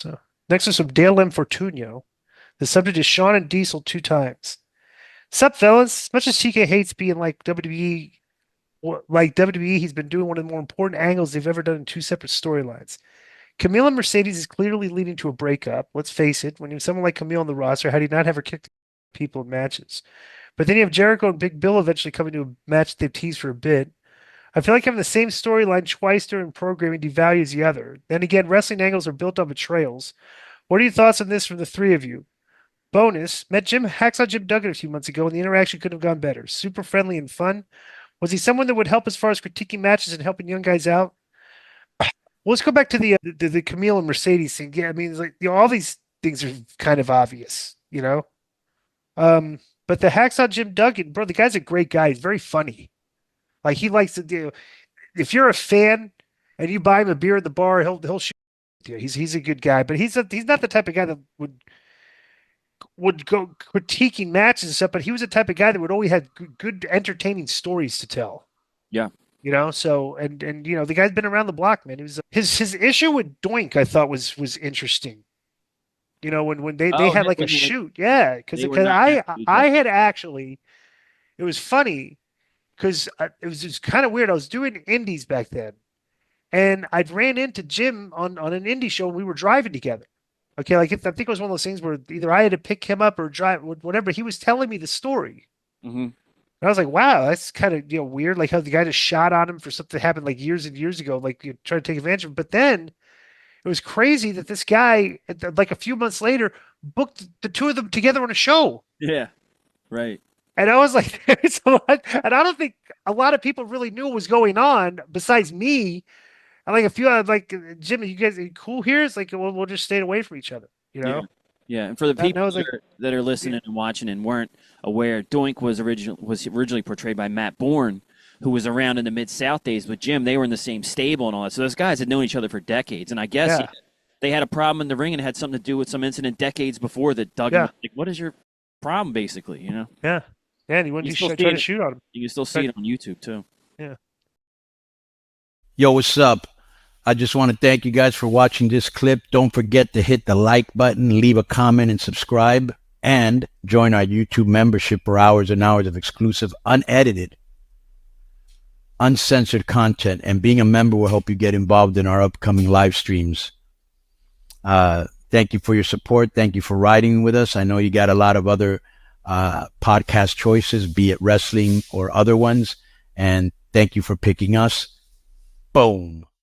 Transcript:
So next is from Dale M. Fortunio. The subject is Sean and Diesel 2 times. Sup, fellas? As much as TK hates being like WWE, he's been doing one of the more important angles they've ever done in 2 separate storylines. Camille and Mercedes is clearly leading to a breakup. Let's face it, when you have someone like Camille on the roster, how do you not have her kick people in matches? But then you have Jericho and Big Bill eventually coming to a match they've teased for a bit. I feel like having the same storyline twice during programming devalues the other. Then again, wrestling angles are built on betrayals. What are your thoughts on this from the three of you? Bonus, met Hacksaw Jim Duggan a few months ago, and the interaction couldn't have gone better. Super friendly and fun. Was he someone that would help as far as critiquing matches and helping young guys out? Well, let's go back to the Camille and Mercedes thing. Yeah, I mean, it's like all these things are kind of obvious, you know. But the Hacksaw Jim Duggan, bro, the guy's a great guy. He's very funny. Like he likes to do. If you're a fan and you buy him a beer at the bar, he'll shoot you. He's a good guy, but he's not the type of guy that would go critiquing matches and stuff. But he was the type of guy that would always have good entertaining stories to tell. Yeah. So and the guy's been around the block, man. He was his issue with Doink, I thought was interesting. When they Oh, had yeah, like a when shoot, yeah, because they were not I happy with each I other. had actually it was funny because it was just kind of weird. I was doing indies back then, and I'd ran into Jim on an indie show, and we were driving together. Okay, like I think it was one of those things where either I had to pick him up or drive, whatever. He was telling me the story. Hmm. And I was like, wow, that's kind of weird. Like how the guy just shot on him for something that happened like years and years ago, like trying to take advantage of him. But then it was crazy that this guy, like a few months later, booked the two of them together on a show. Yeah. Right. And I was like, there's a lot, and I don't think a lot of people really knew what was going on besides me. And like a few, like Jimmy, you guys are you cool here? It's like we'll just stay away from each other, you Yeah. know. Yeah. And for the And I people was like, that are yeah, listening and watching and weren't aware, Doink was originally portrayed by Matt Bourne, who was around in the Mid South days with Jim. They were in the same stable and all that. So those guys had known each other for decades. And I guess yeah, they had a problem in the ring and it had something to do with some incident decades before that Duggan yeah, was like, "What is your problem?" Basically, yeah. And he You wanted can to still see try to it. shoot on him. You can still see But it on YouTube too. yeah, Yo, what's up? I just want to thank you guys for watching this clip. Don't forget to hit the like button, leave a comment, and subscribe. And join our YouTube membership for hours and hours of exclusive, unedited, uncensored content. And being a member will help you get involved in our upcoming live streams. Thank you for your support. Thank you for riding with us. I know you got a lot of other podcast choices, be it wrestling or other ones. And thank you for picking us. Boom.